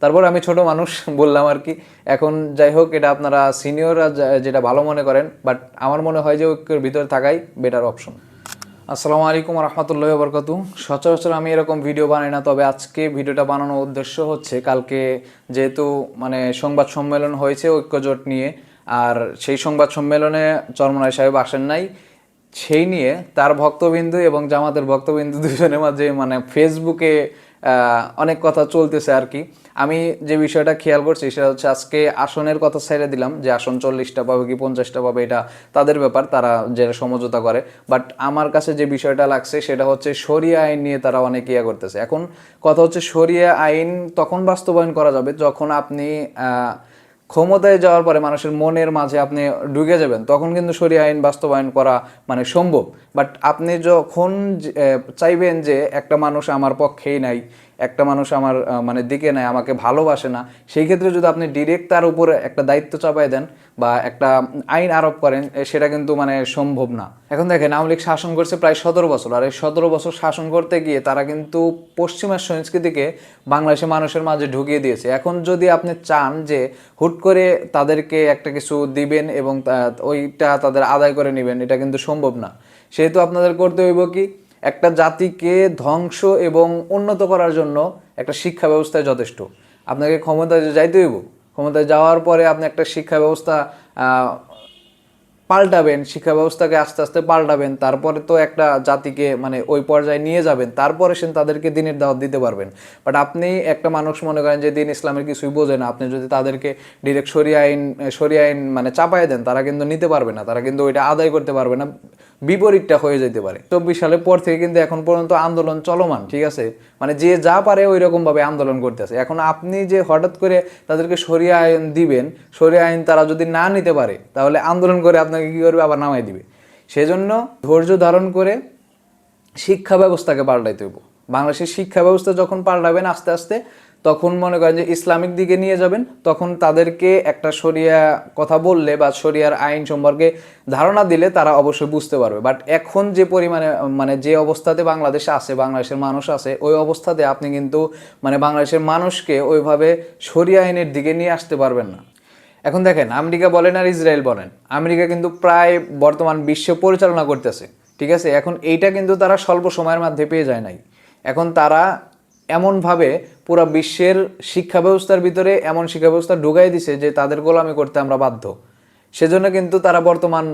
তারপর আমি ছোট মানুষ বললাম আর কি। এখন যাই হোক, এটা আপনারা সিনিয়ররা যেটা ভালো মনে করেন, বাট আমার মনে হয় যে ঐক্যের ভিতরে থাকাই বেটার অপশন। আসসালামু আলাইকুম রহমতুল্লাহি বরকাতু। সচরাচর আমি এরকম ভিডিও বানাই না, তবে আজকে ভিডিওটা বানানোর উদ্দেশ্য হচ্ছে কালকে যেহেতু সংবাদ সম্মেলন হয়েছে ঐক্যজোট নিয়ে, আর সেই সংবাদ সম্মেলনে চরমনাই সাহেব আসেন নাই, সেই নিয়ে তার ভক্তবিন্দু এবং জামাতের ভক্তবিন্দু দুজনের মাঝে ফেসবুকে অনেক কথা চলতেছে আর কি। আমি যে বিষয়টা খেয়াল করছি সেটা হচ্ছে আজকে আসনের কথা ছেড়ে দিলাম, যে আসন 40টা পাবে কি 50টা পাবে এটা তাদের ব্যাপার, তারা যে সমঝোতা করে। বাট আমার কাছে যে বিষয়টা লাগছে সেটা হচ্ছে শরিয়া আইন নিয়ে তারা অনেক ইয়া করতেছে। এখন কথা হচ্ছে শরিয়া আইন তখন বাস্তবায়ন করা যাবে যখন আপনি ক্ষমতায় যাওয়ার পরে মানুষের মনের মাঝে আপনি ঢুকে যাবেন, তখন কিন্তু শরিয়া আইন বাস্তবায়ন করা সম্ভব। বাট আপনি যখন চাইবেন যে একটা মানুষ আমার পক্ষেই নাই, একটা মানুষ আমার দিকে নেয়, আমাকে ভালোবাসে না, সেই ক্ষেত্রে যদি আপনি ডিরেক্ট তার উপরে একটা দায়িত্ব চাপাই দেন বা একটা আইন আরোপ করেন, সেটা কিন্তু সম্ভব না। এখন দেখেন, আওয়ামী লীগ শাসন করছে প্রায় 17 বছর, আর এই 17 বছর শাসন করতে গিয়ে তারা কিন্তু পশ্চিমা সংস্কৃতিকে বাংলাদেশের মানুষের মাঝে ঢুকিয়ে দিয়েছে। এখন যদি আপনি চান যে হুট করে তাদেরকে একটা কিছু দিবেন এবং ওইটা তাদের আদায় করে নেবেন, এটা কিন্তু সম্ভব না। সেহেতু আপনাদের করতে হইব কি, একটা জাতিকে ধ্বংস এবং উন্নত করার জন্য একটা শিক্ষা ব্যবস্থায় যথেষ্ট। আপনাকে ক্ষমতায় যাইতে হইব, ক্ষমতায় যাওয়ার পরে আপনি একটা শিক্ষা ব্যবস্থা পাল্টাবেন, শিক্ষা ব্যবস্থাকে আস্তে আস্তে পাল্টাবেন, তারপরে তো একটা জাতিকে ওই পর্যায়ে নিয়ে যাবেন, তারপরে সে তাদেরকে দিনের দাওয়াত দিতে পারবেন। বাট আপনি একটা মানুষ মনে করেন যে দিন ইসলামের কিছুই বোঝে না, আপনি যদি তাদেরকে ডিরেক্ট শরিয়া আইন চাপায় দেন, তারা কিন্তু নিতে পারবে না, তারা কিন্তু ওইটা আদায় করতে পারবে না, বিপরীতটা হয়ে যেতে পারে। 24 সালের পর থেকে কিন্তু এখন পর্যন্ত আন্দোলন চলমান, ঠিক আছে? যে যা পারে ওই রকম ভাবে আন্দোলন করতেছে। এখন আপনি যে হঠাৎ করে তাদেরকে শরিয়া আইন দিবেন, শরিয়া আইন তারা যদি না নিতে পারে, তাহলে আন্দোলন করে আপনাকে কি করবে, আবার নামাই দিবে। সেজন্য ধৈর্য ধারণ করে শিক্ষা ব্যবস্থাকে পাল্টাইতে হইব। বাংলাদেশের শিক্ষা ব্যবস্থা যখন পাল্টাবেন আস্তে আস্তে, তখন মনে করেন যে ইসলামিক দিকে নিয়ে যাবেন, তখন তাদেরকে একটা শরিয়া কথা বললে বা শরিয়ার আইন সম্পর্কে ধারণা দিলে তারা অবশ্যই বুঝতে পারবে। বাট এখন যে পরিমাণে যে অবস্থাতে বাংলাদেশে আছে, বাংলাদেশের মানুষ আছে, ওই অবস্থাতে আপনি কিন্তু বাংলাদেশের মানুষকে ওইভাবে শরিয়া আইনের দিকে নিয়ে আসতে পারবেন না। এখন দেখেন, আমেরিকা বলেন আর ইসরায়েল বলেন, আমেরিকা কিন্তু প্রায় বর্তমান বিশ্ব পরিচালনা করতেছে, ঠিক আছে? এখন এইটা কিন্তু তারা স্বল্প সময়ের মধ্যে পেয়ে যায় নাই। এখন তারা এমনভাবে পুরো বিশ্বের শিক্ষা ব্যবস্থার ভিতরে এমন শিক্ষা ব্যবস্থা ঢুকাই দিছে যে তাদের গোলামি করতে আমরা বাধ্য। সেজন্য কিন্তু তারা বর্তমান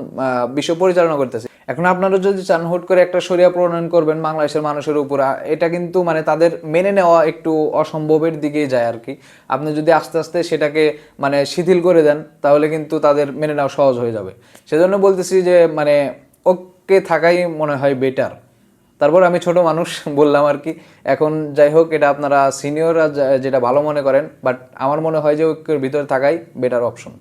বিশ্ব পরিচালনা করতেছে। এখন আপনারা যদি চান হুট করে একটা শরিয়া প্রণয়ন করবেন বাংলাদেশের মানুষের উপর, এটা কিন্তু তাদের মেনে নেওয়া একটু অসম্ভবের দিকেই যায় আর কি। আপনি যদি আস্তে আস্তে সেটাকে শিথিল করে দেন, তাহলে কিন্তু তাদের মেনে নেওয়া সহজ হয়ে যাবে। সেজন্য বলতেছি যে ওকে থাকাই মনে হয় বেটার। তারপর আমি ছোট মানুষ বললাম আর কি। এখন যাই হোক, এটা আপনারা সিনিয়ররা যেটা ভালো মনে করেন, বাট আমার মনে হয় যে ঐক্যের ভিতরে থাকাই বেটার অপশন।